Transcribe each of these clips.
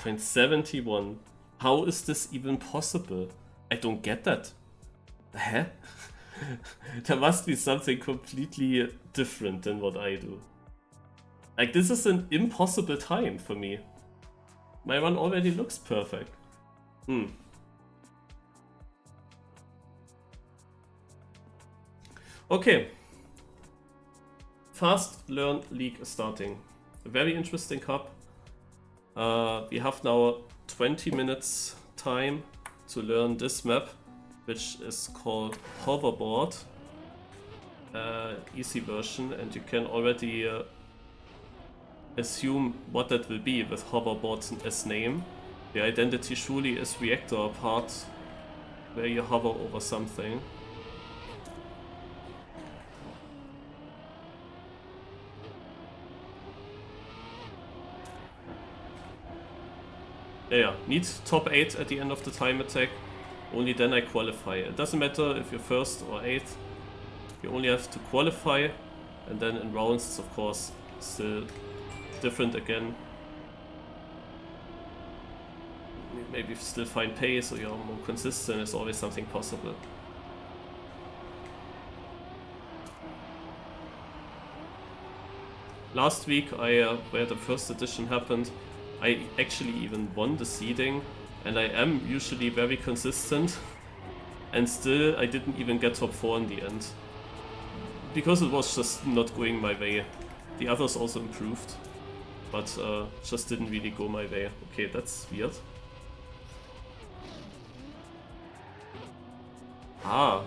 find 71. How is this even possible? I don't get that. Huh? There must be something completely different than what I do. Like, this is an impossible time for me. My run already looks perfect. Okay. FastLearnLeague is starting. A very interesting cup. We have now 20 minutes time to learn this map, which is called Hoverboard. Easy version, and you can already assume what that will be with Hoverboard as name. The identity surely is reactor part where you hover over something. Yeah, need top 8 at the end of the time attack. Only then I qualify. It doesn't matter if you're first or 8th. You only have to qualify, and then in rounds it's of course still different again. Maybe if you still find pace or you're more consistent, it's always something possible. Last week, where the first edition happened, I actually even won the seeding, and I am usually very consistent, and still I didn't even get top 4 in the end. Because it was just not going my way. The others also improved, but just didn't really go my way. Okay, that's weird. Ah.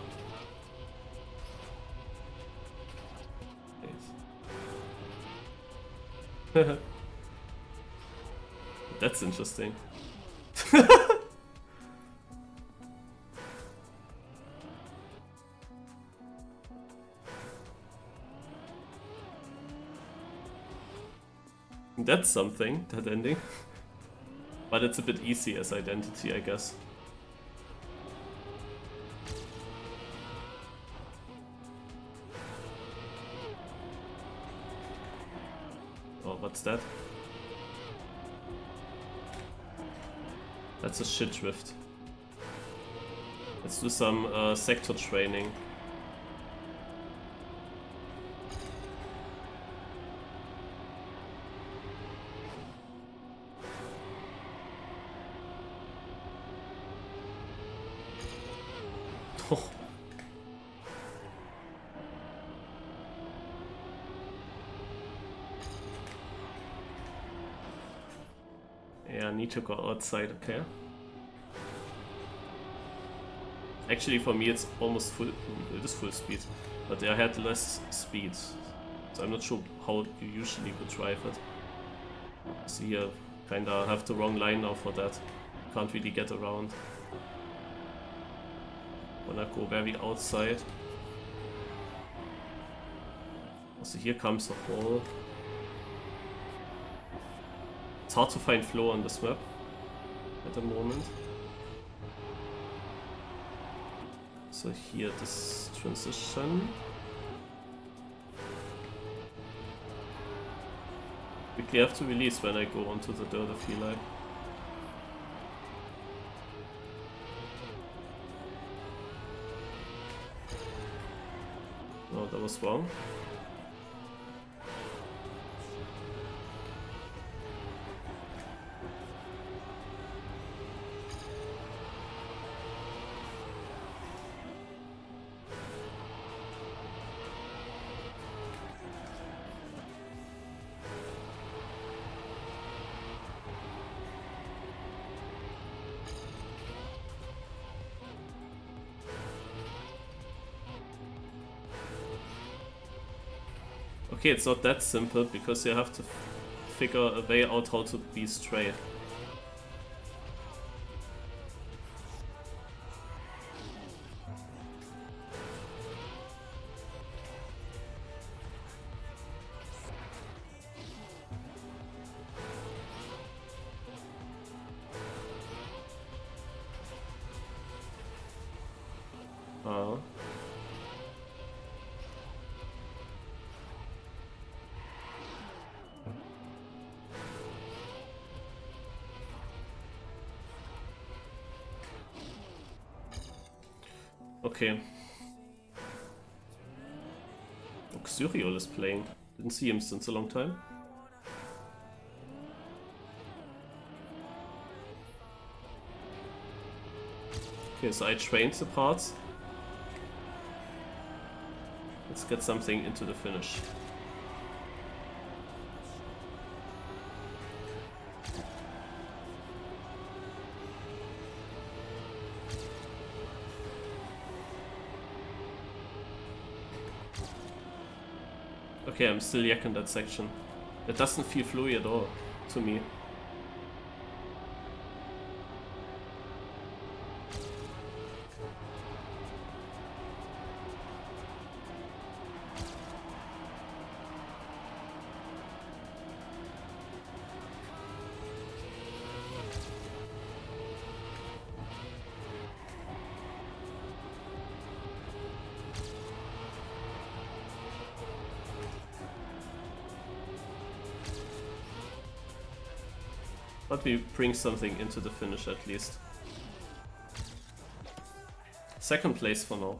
That's interesting. That's something, that ending. But it's a bit easy as identity, I guess. Oh, what's that? That's a shit drift. Let's do some sector training. Oh. Yeah, I need to go outside, okay. Actually, for me it's almost full, it is full speed, but I had less speed, so I'm not sure how you usually would drive it. So here, kinda have the wrong line now for that. Can't really get around. Wanna go very outside. Also here comes a hole. It's hard to find flow on this map at the moment. So here, this transition. Quickly have to release when I go onto the dirt, I feel like. Oh, that was wrong. Okay, it's not that simple because you have to figure a way out how to be straight. Okay. Xuriol is playing. Didn't see him since a long time. Okay, so I trained the parts. Let's get something into the finish. Okay, I'm still yakking that section. It doesn't feel fluid at all to me. But we bring something into the finish at least. Second place for now.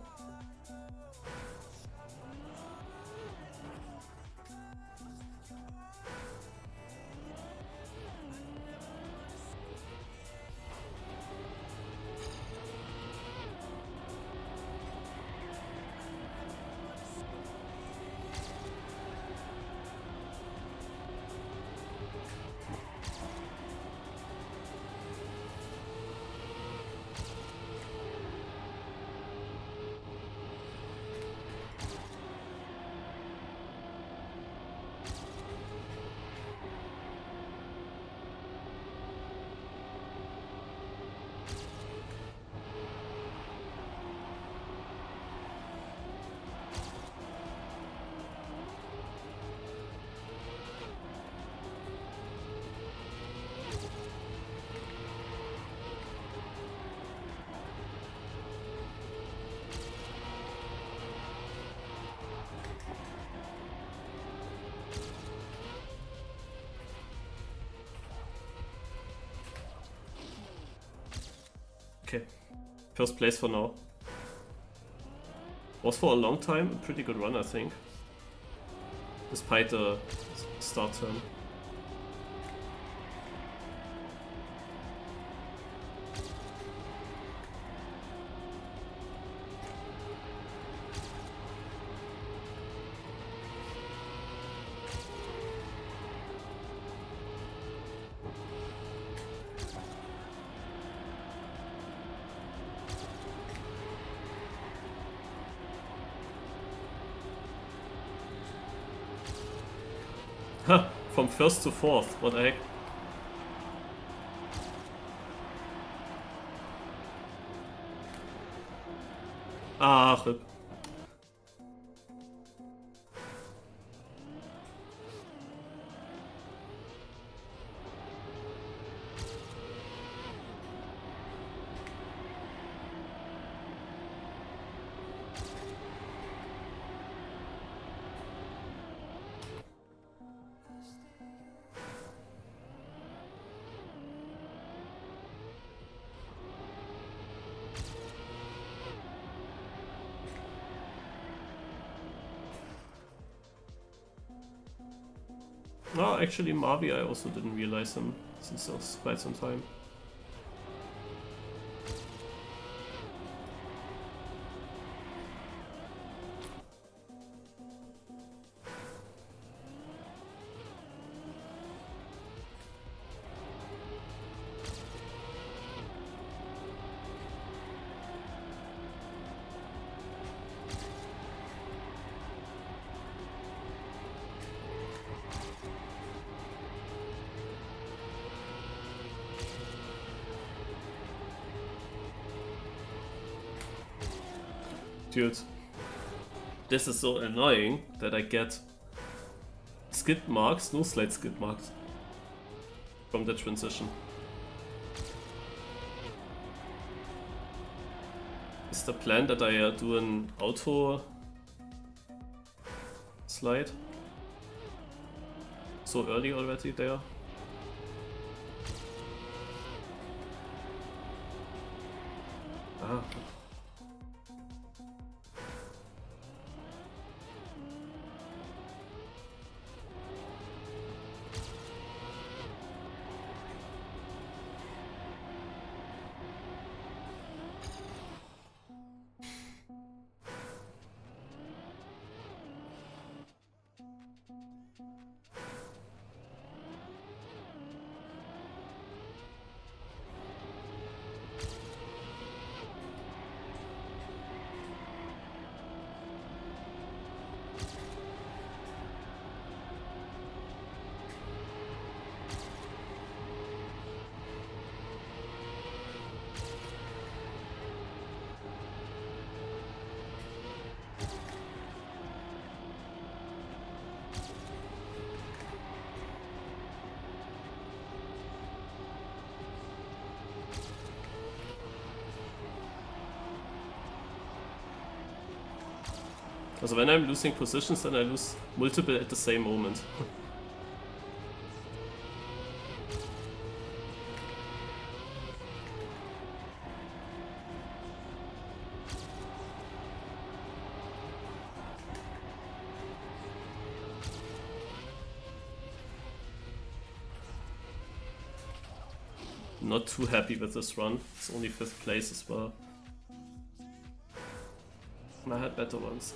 Okay, first place for now. Was for a long time a pretty good run, I think. Despite the start turn. From first to fourth, what the heck? Ah, rip. No, actually Marvi I also didn't realize him since it was quite some time. Dude, this is so annoying that I get skid marks, no slide skid marks from the transition. Is the plan that I do an auto slide so early already there? Ah. Also when I'm losing positions, then I lose multiple at the same moment. Not too happy with this run. It's only 5th place as well. I had better ones.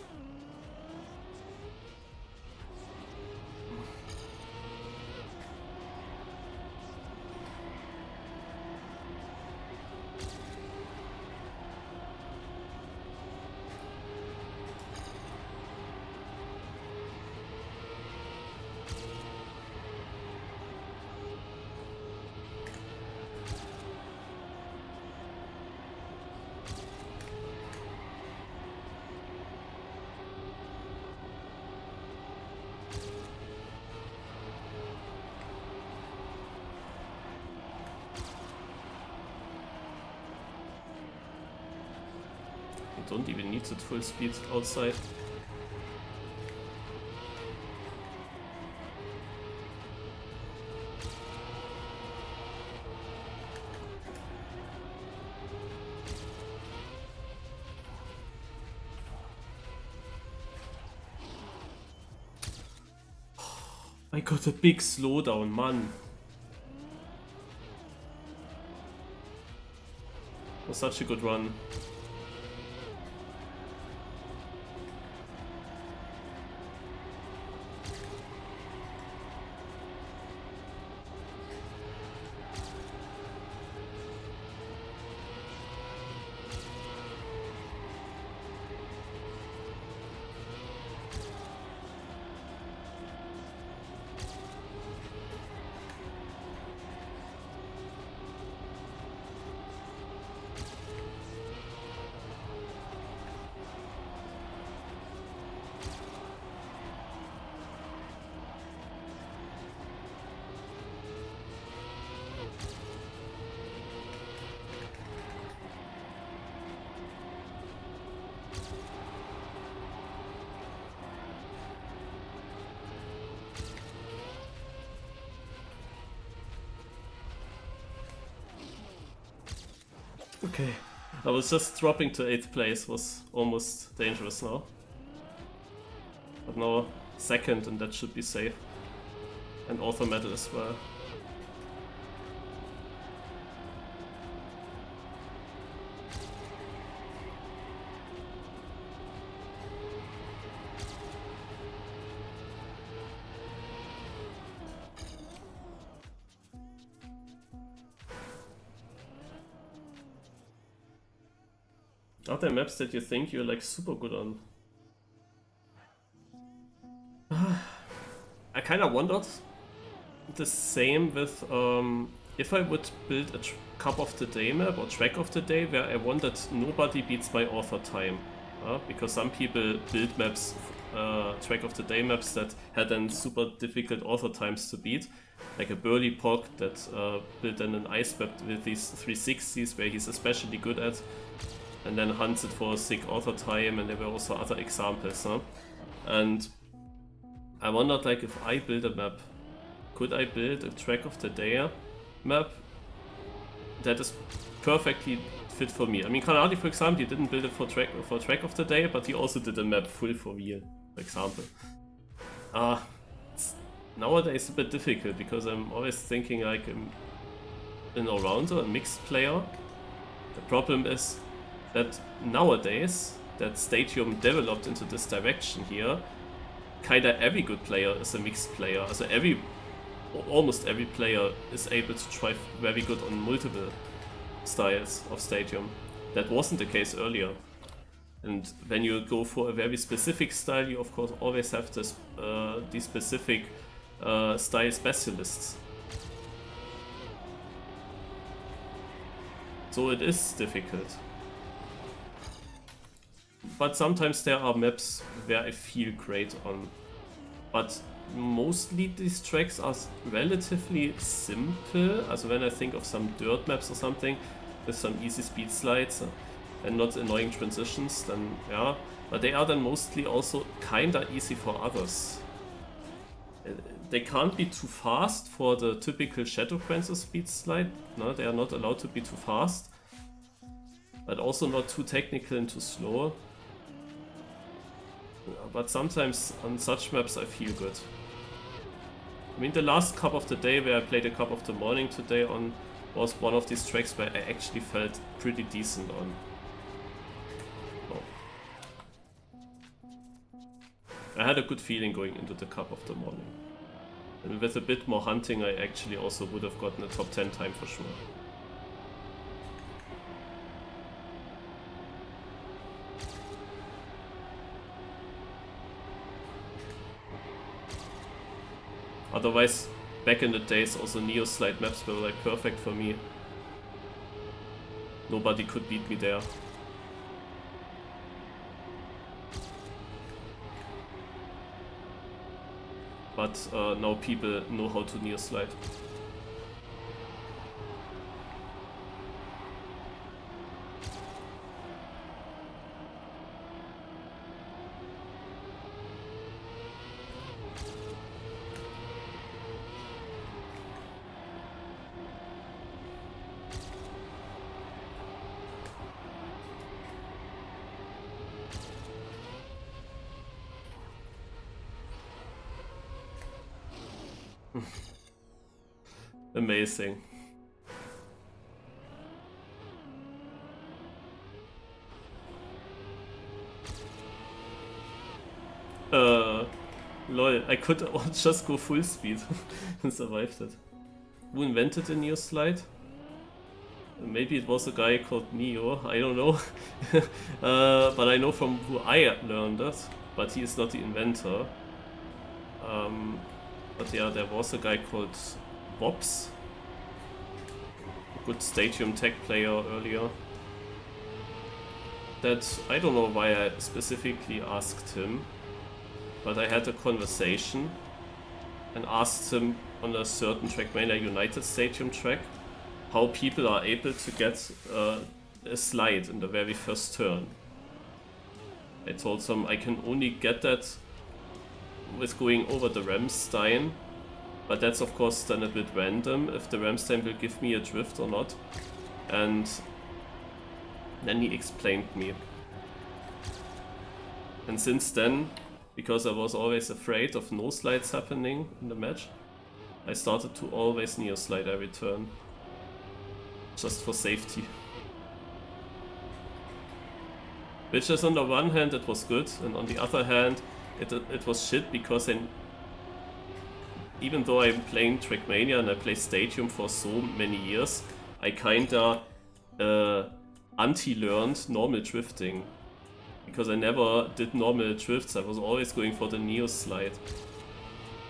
Don't even need it full speed outside. I got a big slowdown, man. It was such a good run. Okay, I was just dropping to 8th place, was almost dangerous now. But now 2nd, and that should be safe. And author medal as well. Are there maps that you think you're like super good on? I kind of wondered the same with if I would build a Cup of the Day map or Track of the Day where I wanted nobody beats my author time. Because some people build maps, Track of the Day maps that had then super difficult author times to beat. Like a Burly Pog that built then an ice map with these 360s where he's especially good at. And then hunts it for a sick author time, and there were also other examples. And I wondered, like, if I build a map, could I build a Track of the Day map that is perfectly fit for me? I mean, Kanadi, for example, he didn't build it for Track of the Day, but he also did a map full for real, for example. It's nowadays a bit difficult because I'm always thinking like an all-rounder, a mixed player. The problem is that nowadays, that Stadium developed into this direction here, kinda every good player is a mixed player. So almost every player is able to try very good on multiple styles of Stadium. That wasn't the case earlier. And when you go for a very specific style, you of course always have this, these specific style specialists. So it is difficult. But sometimes there are maps where I feel great on. But mostly these tracks are relatively simple. Also when I think of some dirt maps or something with some easy speed slides, and not annoying transitions, then yeah. But they are then mostly also kinda easy for others. They can't be too fast for the typical Shadow Prancer speed slide. No, they are not allowed to be too fast. But also not too technical and too slow. But sometimes on such maps I feel good. I mean, the last Cup of the Day where I played a Cup of the Morning today on was one of these tracks where I actually felt pretty decent on. I had a good feeling going into the Cup of the Morning. And with a bit more hunting I actually also would have gotten a top 10 time for sure. Otherwise, back in the days, also Neo Slide maps were like perfect for me. Nobody could beat me there. But now people know how to Neo Slide. Amazing. Lol, I could just go full speed and survived it. Who invented the Neo Slide? Maybe it was a guy called Neo, I don't know. But I know from who I learned it, but he is not the inventor. But yeah, there was a guy called Bobs, a good Stadium Tech player earlier. That I don't know why I specifically asked him, but I had a conversation and asked him on a certain Trackmania United Stadium track how people are able to get a slide in the very first turn. I told him I can only get that with going over the Ramstein, but that's of course then a bit random if the Ramstein will give me a drift or not. And then he explained me. And since then, because I was always afraid of no slides happening in the match, I started to always Neo Slide every turn. Just for safety. Which is on the one hand it was good, and on the other hand it was shit because even though I'm playing Trackmania and I play Stadium for so many years, I kinda anti-learned normal drifting. Because I never did normal drifts, I was always going for the Neo Slide.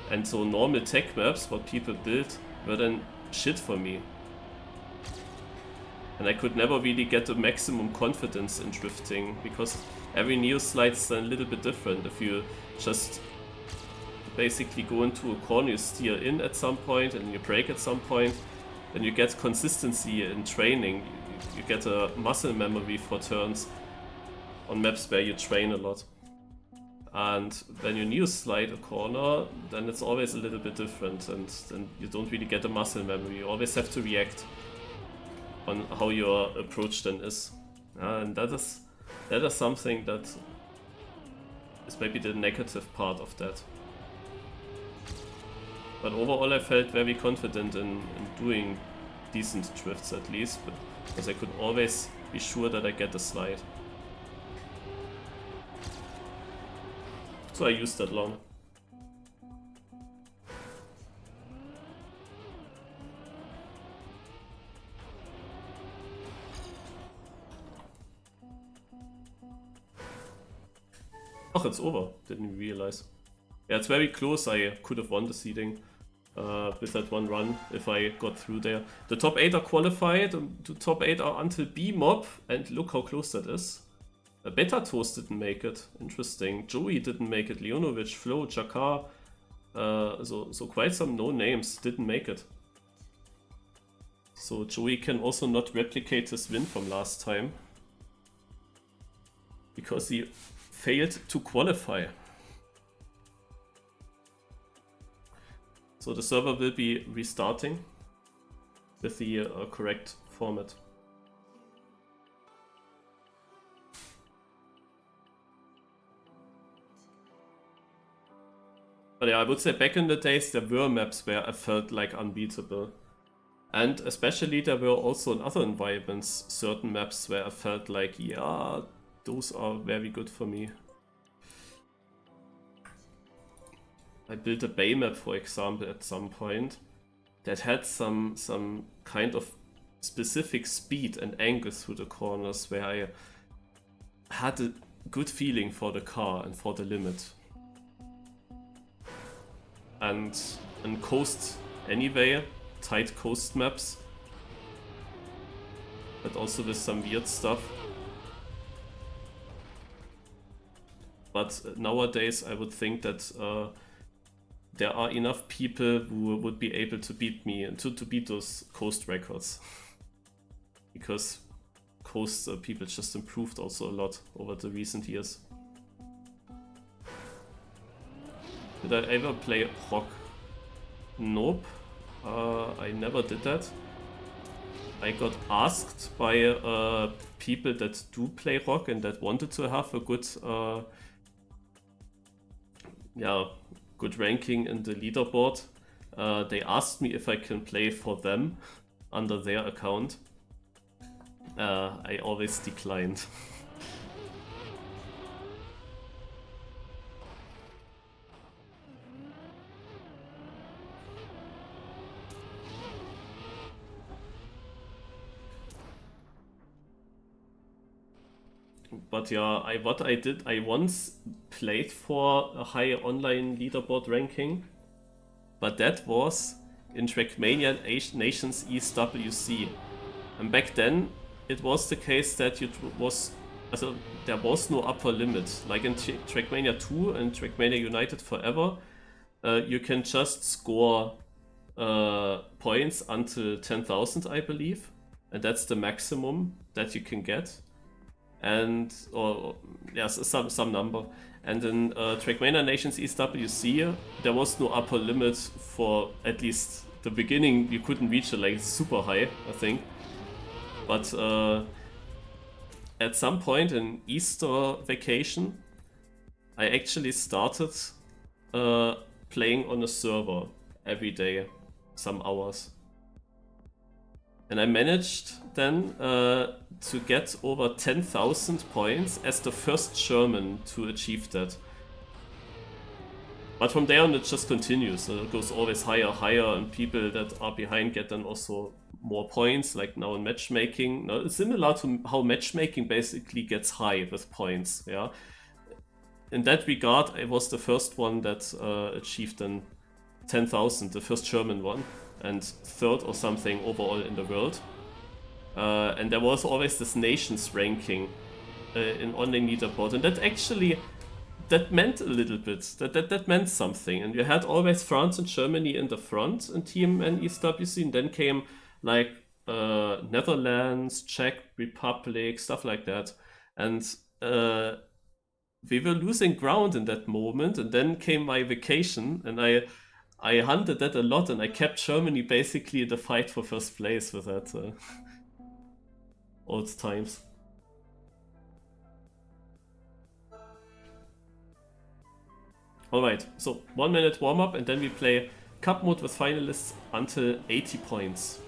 And so normal tech maps, what people built, were then shit for me. And I could never really get the maximum confidence in drifting, because every Neo Slide is a little bit different. If you just basically go into a corner, you steer in at some point and you brake at some point, then you get consistency in training. You get a muscle memory for turns on maps where you train a lot. And when you Neo Slide a corner, then it's always a little bit different, and then you don't really get a muscle memory. You always have to react on how your approach then is. And that is something that is maybe the negative part of that. But overall I felt very confident in doing decent drifts at least, because I could always be sure that I get a slide. So I used that long. Oh, it's over. Didn't realize. Yeah, it's very close. I could have won the seeding with that one run if I got through there. The top 8 are qualified, and the top 8 are until B-Mob, and look how close that is. Beta Toast didn't make it. Interesting. Joey didn't make it. Leonovic, Flo, Jakar. So quite some no names didn't make it. So Joey can also not replicate his win from last time. because he failed to qualify. So the server will be restarting with the correct format. But yeah, I would say back in the days there were maps where I felt like unbeatable. And especially there were also in other environments certain maps where I felt like, yeah, those are very good for me. I built a bay map, for example, at some point that had some kind of specific speed and angle through the corners where I had a good feeling for the car and for the limit. And coast anyway, tight coast maps, but also with some weird stuff. But nowadays I would think that there are enough people who would be able to beat me and to beat those coast records. Because coast people just improved also a lot over the recent years. Did I ever play rock? Nope, I never did that. I got asked by people that do play rock and that wanted to have a good, good ranking in the leaderboard. They asked me if I can play for them under their account. I always declined. But yeah, what I did, I once played for a high online leaderboard ranking, but that was in Trackmania Nations East WC. And back then, it was the case that there was no upper limit. Like in Trackmania 2 and Trackmania United Forever, you can just score points until 10,000, I believe. And that's the maximum that you can get. And some number. And in Trackmania Nations East WC, there was no upper limit for at least the beginning. You couldn't reach it like super high, I think. But at some point in Easter vacation, I actually started playing on a server every day, some hours. And I managed then to get over 10,000 points as the first German to achieve that. But from there on it just continues, so it goes always higher, and people that are behind get then also more points, like now in matchmaking. Now, it's similar to how matchmaking basically gets high with points, yeah. In that regard, I was the first one that achieved then 10,000, the first German one, and third or something overall in the world. And there was always this nations ranking in online leaderboard, and that meant a little bit, that meant something. And you had always France and Germany in the front in Team and East WC, and then came like Netherlands, Czech Republic, stuff like that. And we were losing ground in that moment, and then came my vacation, and I hunted that a lot, and I kept Germany basically in the fight for first place with that old times. Alright, so 1 minute warm up, and then we play Cup mode with finalists until 80 points.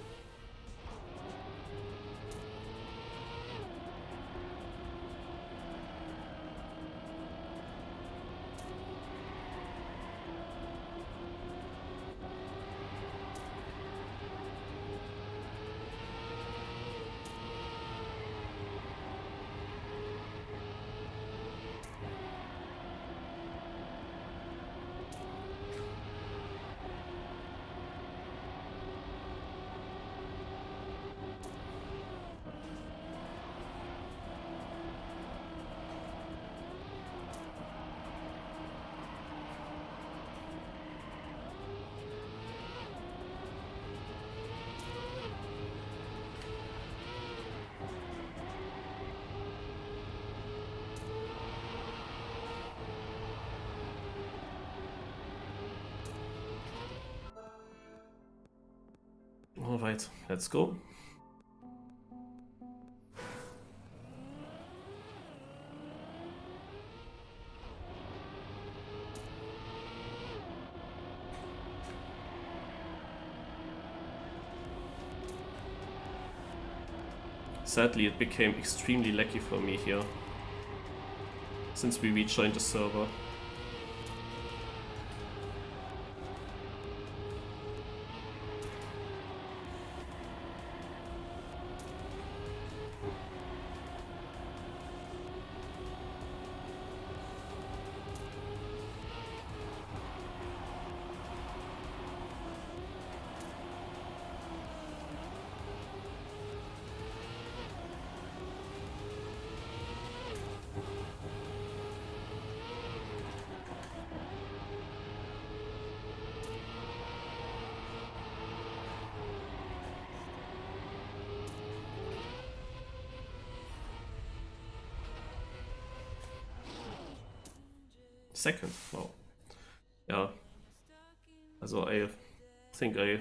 Alright, let's go. Sadly, it became extremely laggy for me here, since we rejoined the server. Second, wow. Yeah. Also I think I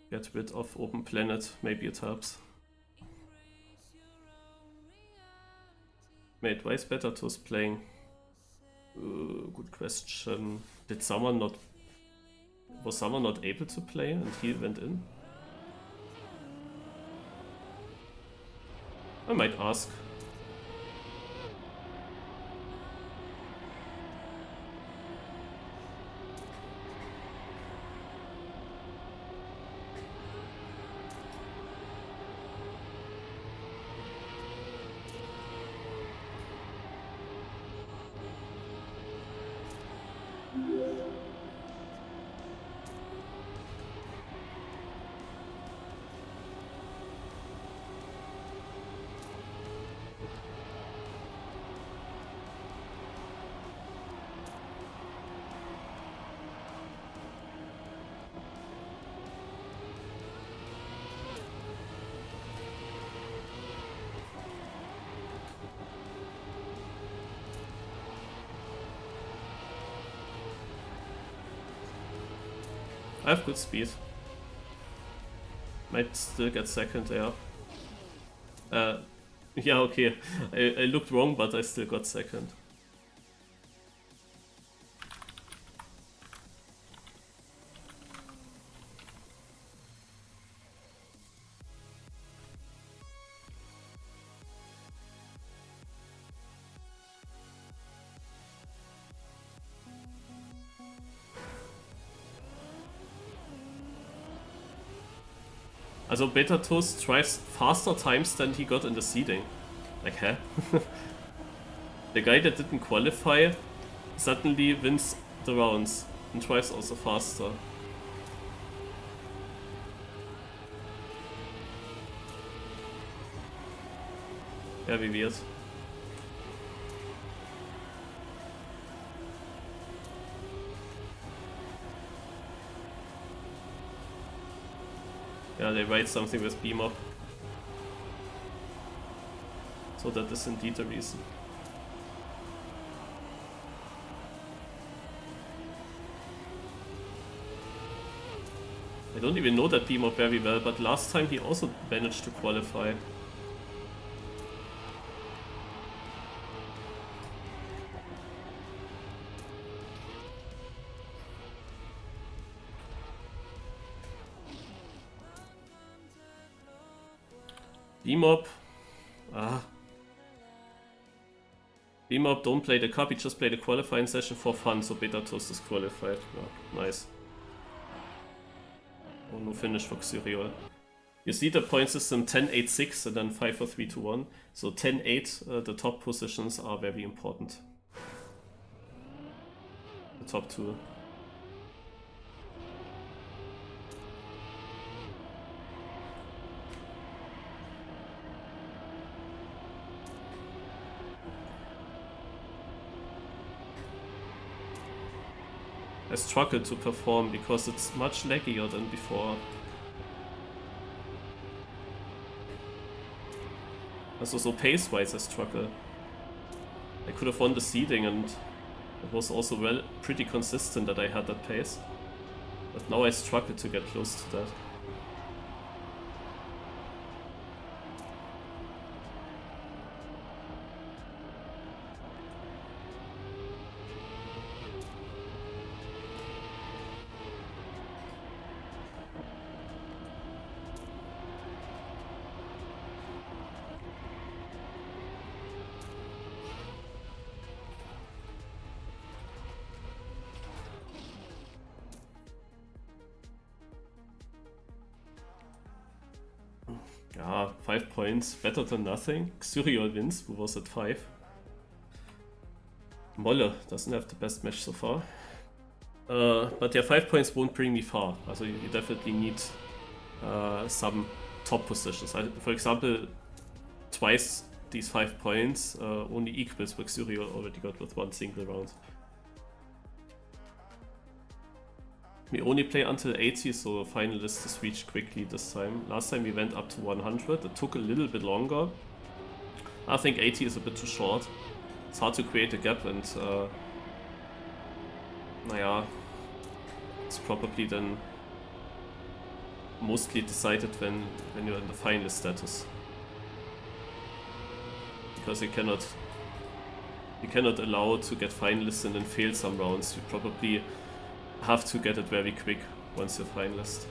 get rid of Open Planet, maybe it helps. Wait, why is Betatos playing? Good question. Did someone not... Was someone not able to play and he went in? I might ask. I have good speed. Might still get second there. Yeah, okay. I looked wrong, but I still got second. Also Betatos drives faster times than he got in the seeding. Like, huh? The guy that didn't qualify suddenly wins the rounds and drives also faster. Very weird. Yeah, they write something with beam up. So that is indeed the reason. I don't even know that beam up very well, but last time he also managed to qualify. Beam up. Beam up, don't play the cup, he just played a qualifying session for fun, so Betatos is qualified. Yeah, nice. Oh, no finish for Xuriol. You see the point system 10-8-6 and then 5-4-3-2-1. So 10-8, the top positions are very important. The top two. I struggle to perform because it's much laggier than before. Also, so pace-wise I struggle. I could have won the seeding and it was also pretty consistent that I had that pace. But now I struggle to get close to that. 5 points, better than nothing. Xuriol wins, who was at 5. Molle doesn't have the best match so far. But yeah, 5 points won't bring me far. Also you definitely need some top positions. For example, twice these 5 points only equals what Xuriol already got with one single round. We only play until 80, so Finalist is reached quickly this time. Last time we went up to 100, it took a little bit longer. I think 80 is a bit too short. It's hard to create a gap, and naja, it's probably then mostly decided when you're in the Finalist status. Because you cannot allow to get Finalist and then fail some rounds. You probably have to get it very quick once you're Finalist.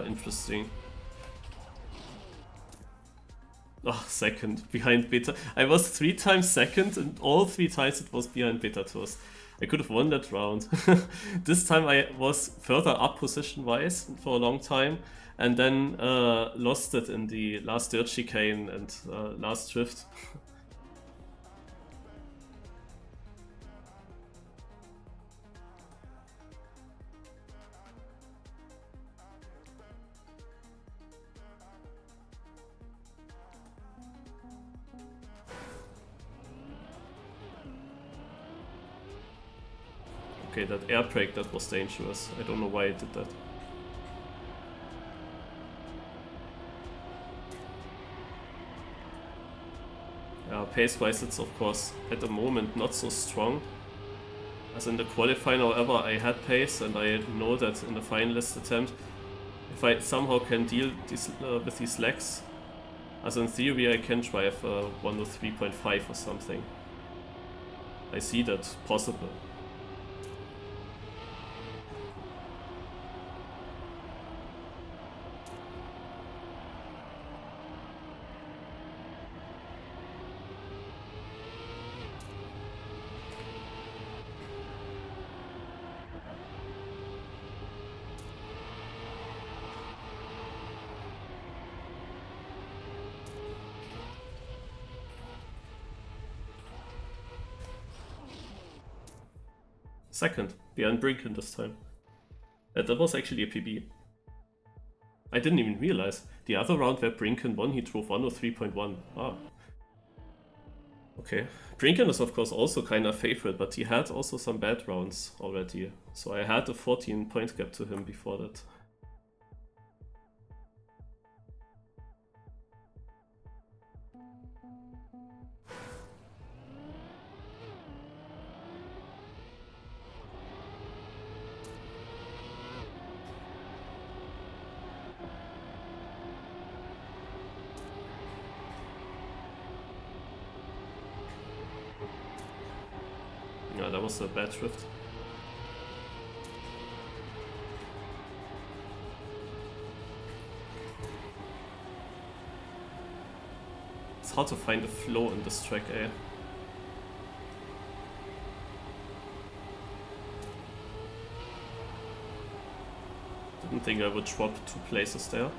Interesting. Oh, second, behind Beta. I was 3 times second, and all 3 times it was behind Beta Tours. I could have won that round. This time I was further up position-wise for a long time, and then lost it in the last dirt chicane and last drift. Okay, that air brake, that was dangerous. I don't know why it did that. Pace-wise, it's of course at the moment not so strong. As in the qualifying, however, I had pace, and I know that in the Finalist attempt, if I somehow can deal with these legs, as in theory I can drive 103.5 or something. I see that possible. Second, behind Brinken this time. That was actually a PB. I didn't even realize. The other round where Brinken won, he drove 103.1. Ah. Okay. Brinken is of course also kind of favorite, but he had also some bad rounds already. So I had a 14 point gap to him before that. Yeah, that was a bad drift. It's hard to find a flow in this track, eh? Didn't think I would drop 2 places there. You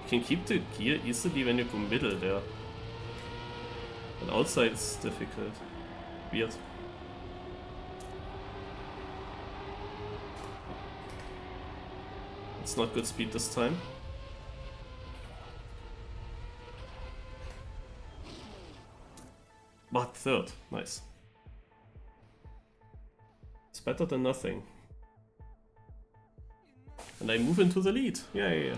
can keep the gear easily when you go middle there. And outside it's difficult. Weird. It's not good speed this time. But third, nice. It's better than nothing. And I move into the lead. Yeah.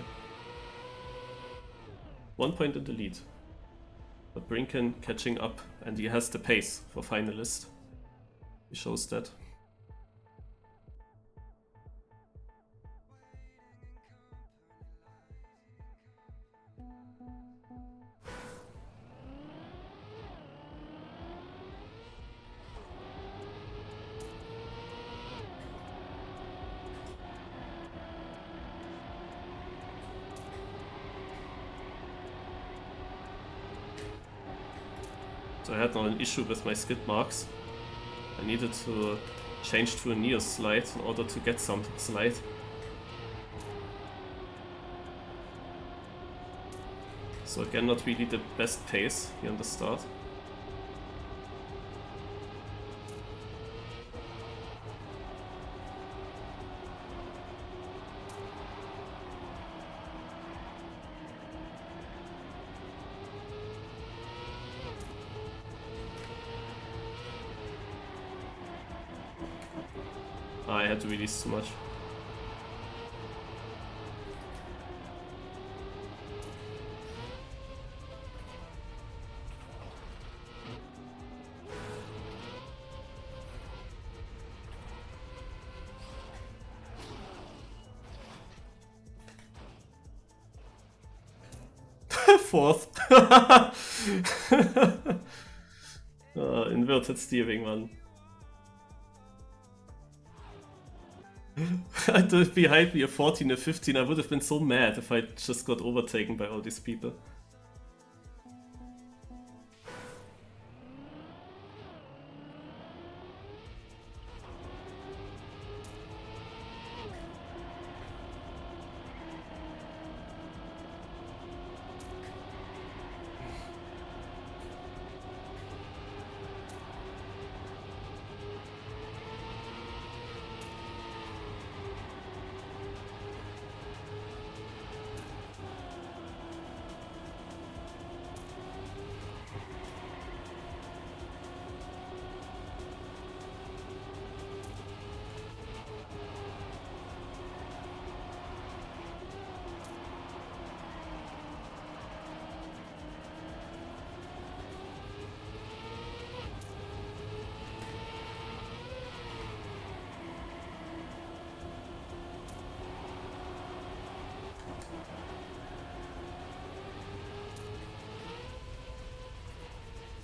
1 point in the lead. But Brinken catching up, and he has the pace for Finalist. He shows that. So I had now an issue with my skid marks. I needed to change to a near slide in order to get some slide. So again, not really the best pace here in the start. I had to release too much. Fourth. Inverted steering, man. Behind me a 14, a 15, I would have been so mad if I just got overtaken by all these people.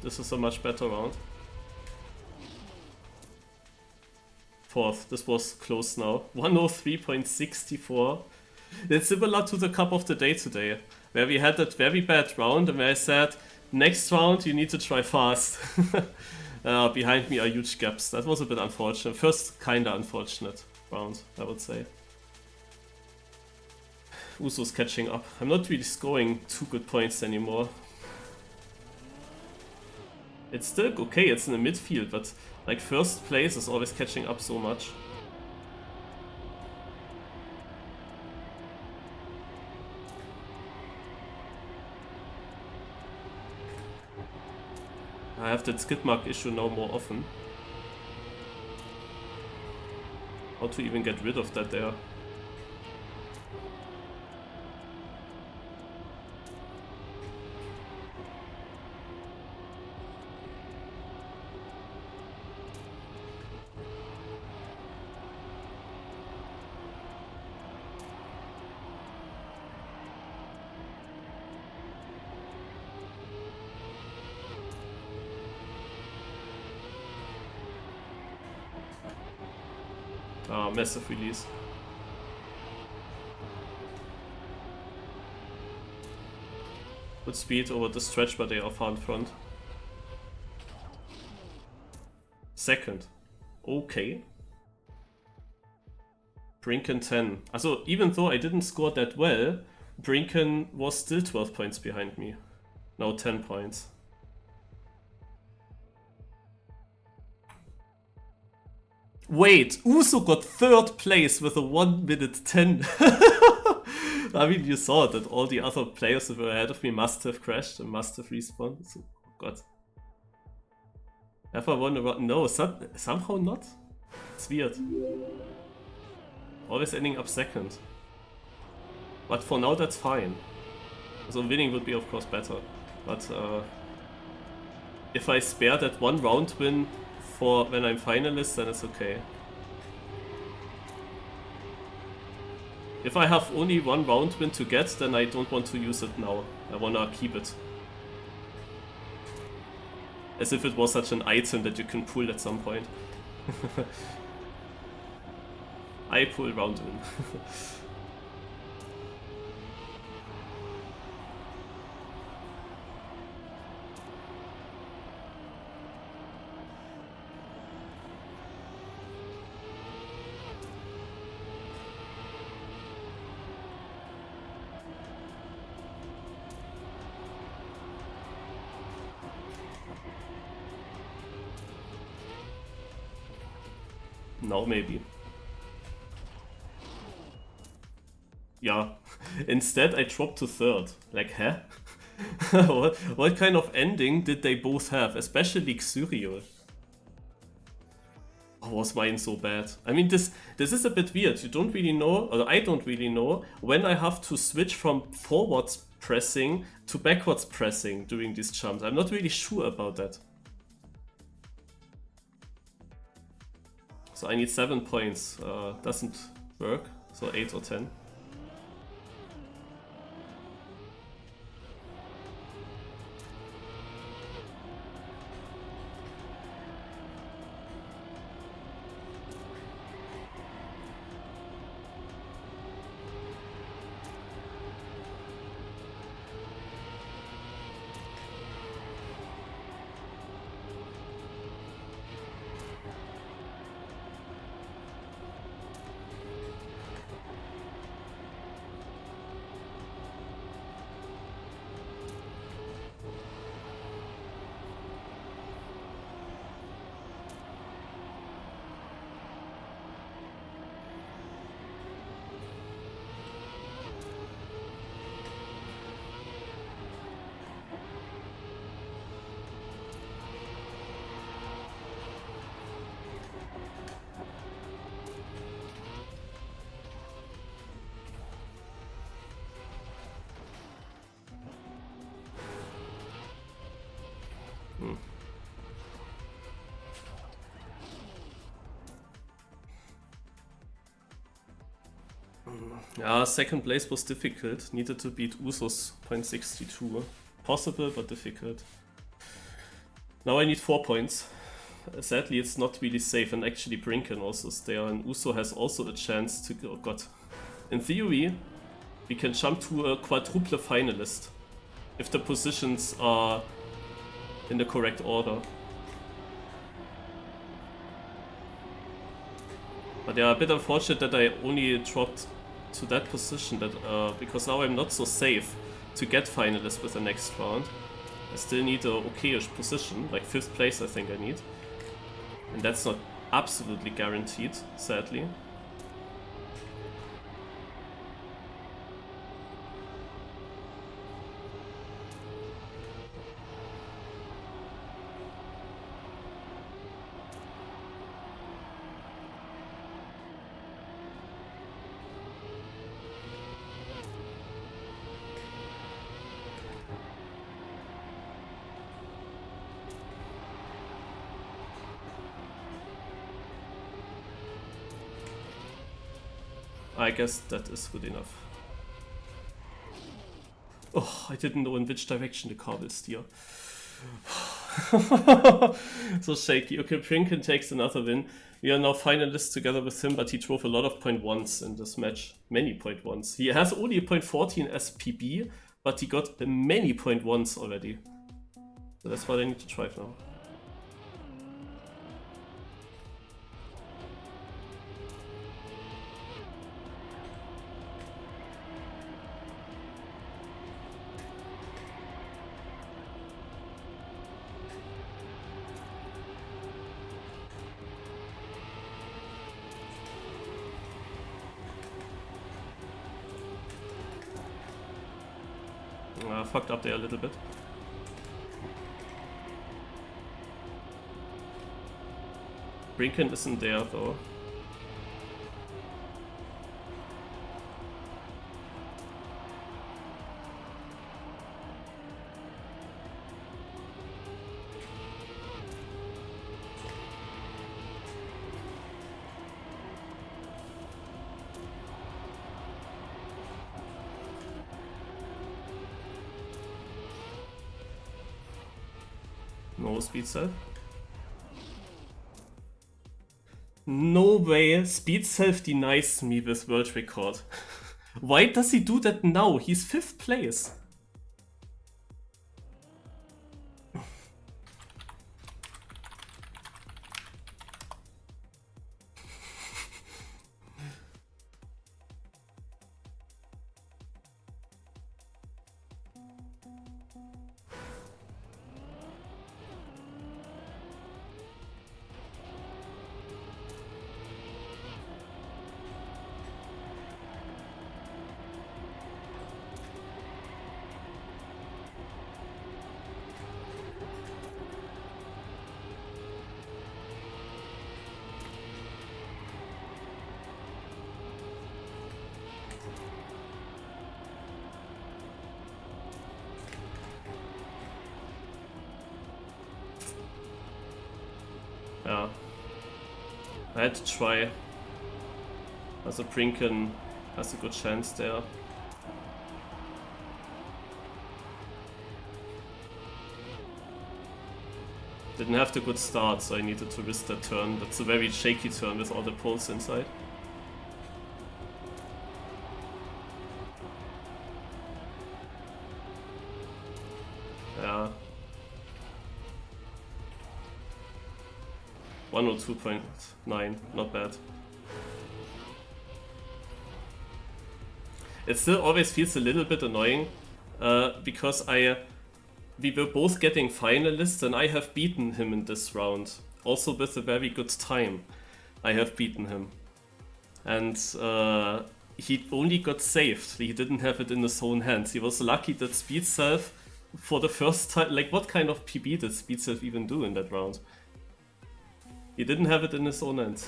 This is a much better round. Fourth, this was close now. 103.64. It's similar to the cup of the day today, where we had that very bad round and where I said, next round you need to try fast. Behind me are huge gaps. That was a bit unfortunate. First kinda unfortunate round, I would say. Uso's catching up. I'm not really scoring 2 good points anymore. It's still okay, it's in the midfield, but like first place is always catching up so much. I have that skid mark issue now more often. How to even get rid of that there? Massive release. Good speed over the stretch, but they are far in front. Second. Okay. Brinken 10. Also, even though I didn't score that well, Brinken was still 12 points behind me. Now 10 points. Wait, Uso got third place with a 1 minute 10. I mean, you saw that all the other players that were ahead of me must have crashed and must have respawned. So, oh god. Have I won a run? No, somehow not. It's weird. Always ending up second. But for now, that's fine. So winning would be, of course, better. But if I spare that one round win for when I'm finalist, then it's okay. If I have only one round win to get, then I don't want to use it now. I wanna keep it. As if it was such an item that you can pull at some point. I pull round win. Now maybe. Yeah. Instead I dropped to third. Like, huh? what kind of ending did they both have? Especially Xuriel. Oh, was mine so bad? I mean, this is a bit weird. You don't really know, or I don't really know, when I have to switch from forwards pressing to backwards pressing during these jumps. I'm not really sure about that. So I need 7 points. Doesn't work. So 8 or 10. Yeah, second place was difficult. Needed to beat Usos 0.62. Possible, but difficult. Now I need 4 points. Sadly, it's not really safe, and actually Brinken also is there, and Uso has also a chance to... Oh god. In theory, we can jump to a quadruple finalist if the positions are in the correct order. But yeah, a bit unfortunate that I only dropped to that position, that because now I'm not so safe to get finalist with the next round. I still need a okayish position, like 5th place I think I need. And that's not absolutely guaranteed, sadly. I guess that is good enough. Oh, I didn't know in which direction the car will steer. So shaky. Okay, Brinken takes another win. We are now finalists together with him, but he drove a lot of 0.1s in this match. Many 0.1s. He has only a 0.14 as PB, but he got many 0.1s already. So that's what I need to drive now. Fucked up there a little bit. Brinken isn't there though. No Speedself. No way, Speedself denies me with world record. Why does he do that now? He's 5th place. I had to try. Also Brinken has a good chance there. Didn't have the good start, so I needed to risk that turn. That's a very shaky turn with all the poles inside. Yeah. 102.9, not bad. It still always feels a little bit annoying because we were both getting finalists and I have beaten him in this round. Also with a very good time, I have beaten him. And he only got saved, he didn't have it in his own hands. He was lucky that Speedself, for the first time, like what kind of PB did Speedself even do in that round? He didn't have it in his own hands.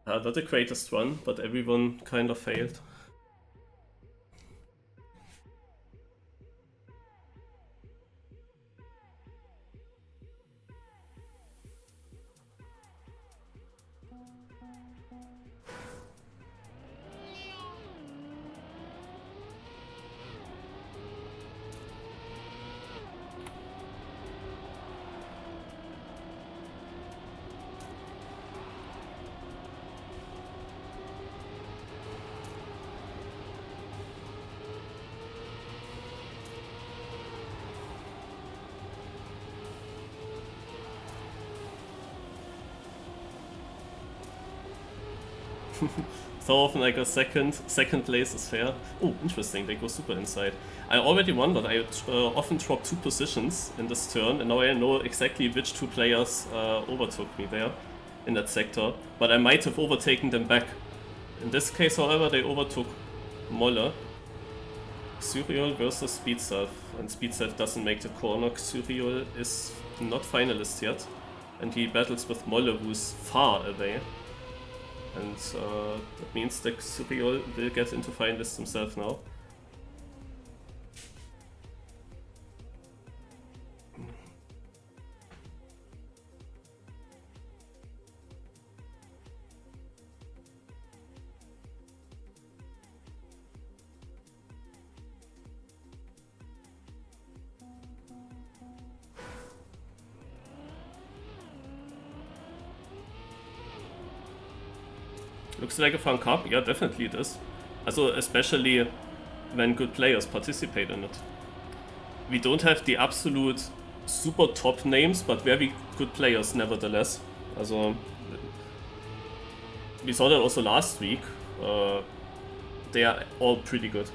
Not the greatest one, but everyone kind of failed. So often I go second place is fair. Oh, interesting, they go super inside. I already wondered, I often drop 2 positions in this turn, and now I know exactly which 2 players overtook me there in that sector, but I might have overtaken them back. In this case, however, they overtook Molle. Xuriol versus Speedself, and Speedself doesn't make the corner. Xuriol is not finalist yet, and he battles with Molle, who's far away. And that means that Xuriol will get into finalist himself now. Looks like a fun cup. Yeah, definitely it is. Also, especially when good players participate in it. We don't have the absolute super top names, but very good players nevertheless. Also, we saw that also last week. They are all pretty good.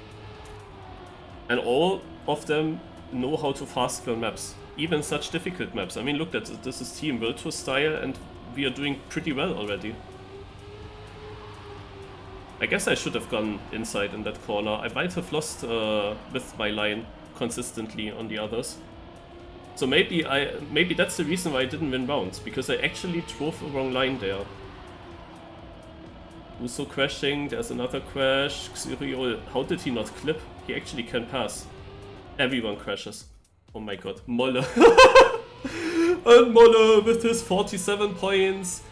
And all of them know how to fast learn maps. Even such difficult maps. I mean, look at this is TMWT-style and we are doing pretty well already. I guess I should have gone inside in that corner. I might have lost with my line consistently on the others. So maybe that's the reason why I didn't win rounds, because I actually drove a wrong line there. Uso crashing, there's another crash. Xuriol, how did he not clip? He actually can pass. Everyone crashes. Oh my god, Molle. And Molle with his 47 points.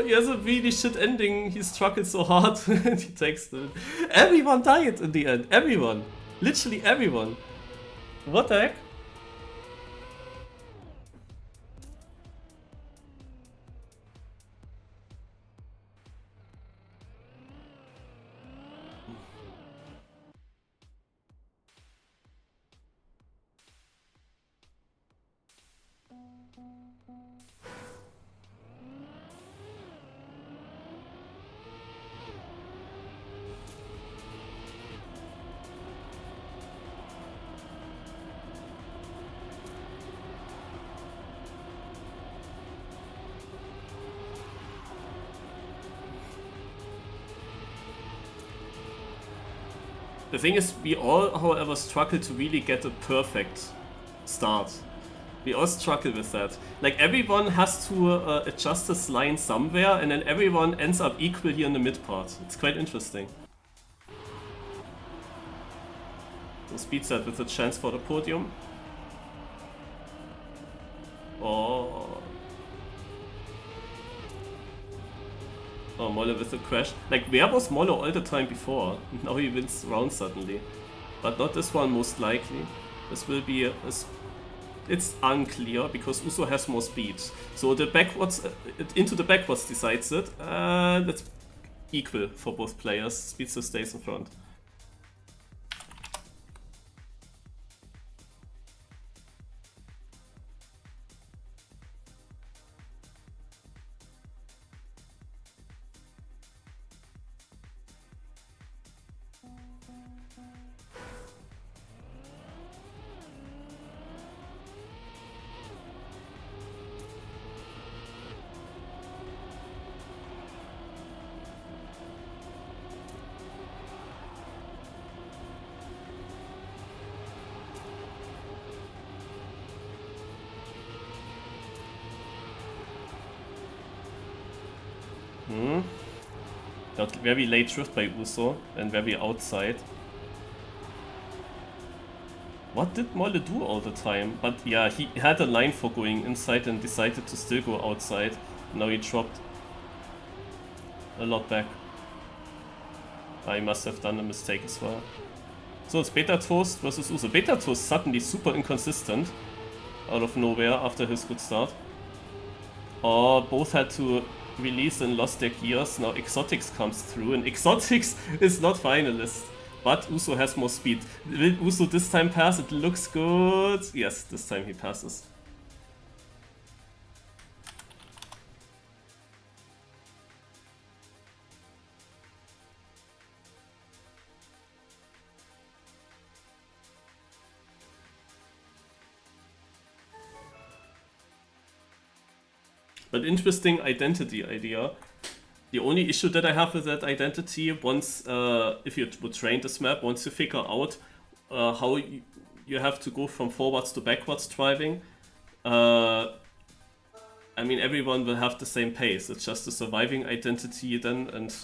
He has a really shit ending. He struggled so hard and he takes it. Everyone died in the end. Everyone. Literally everyone. What the heck? The thing is, we all, however, struggle to really get a perfect start. We all struggle with that. Like, everyone has to adjust his line somewhere, and then everyone ends up equally in the mid part. It's quite interesting. So Speedself with a chance for the podium. Oh. Oh, Molle with a crash. Like, where was Molle all the time before? Now he wins round suddenly. But not this one, most likely. This will be it's unclear, because Uso has more speed. So the backwards, into the backwards decides it. That's equal for both players. Speedself stays in front. Got very late drift by Uso and very outside. What did Molle do all the time? But yeah, he had a line for going inside and decided to still go outside. Now he dropped a lot back. I must have done a mistake as well. So it's Beta Toast versus Uso. Beta Toast suddenly super inconsistent out of nowhere after his good start. Oh, both had to release and lost their gears. Now Exotics comes through, and Exotics is not Finalist. But Uso has more speed. Will Uso this time pass? It looks good. Yes, this time he passes. But interesting identity idea. The only issue that I have with that identity, once, if you would train this map, once you figure out how you have to go from forwards to backwards driving, I mean, everyone will have the same pace. It's just a surviving identity then, and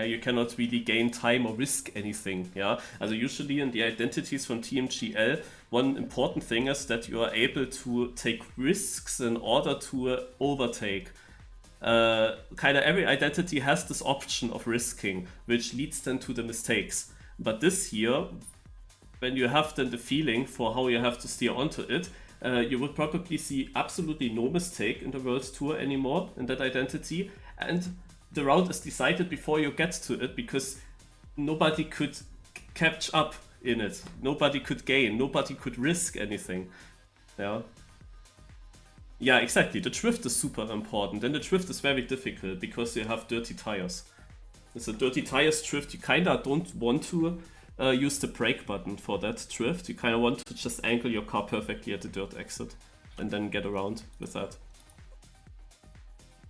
you cannot really gain time or risk anything. Yeah. Also usually in the identities from TMGL, one important thing is that you are able to take risks in order to overtake. Kind of every identity has this option of risking, which leads then to the mistakes. But this here, when you have then the feeling for how you have to steer onto it, you would probably see absolutely no mistake in the World Tour anymore in that identity, and the round is decided before you get to it, because nobody could catch up in it, nobody could gain, nobody could risk anything. Yeah. Yeah, exactly. The drift is super important, and the drift is very difficult because you have dirty tires. It's a dirty tires drift. You kinda don't want to use the brake button for that drift. You kinda want to just angle your car perfectly at the dirt exit and then get around with that.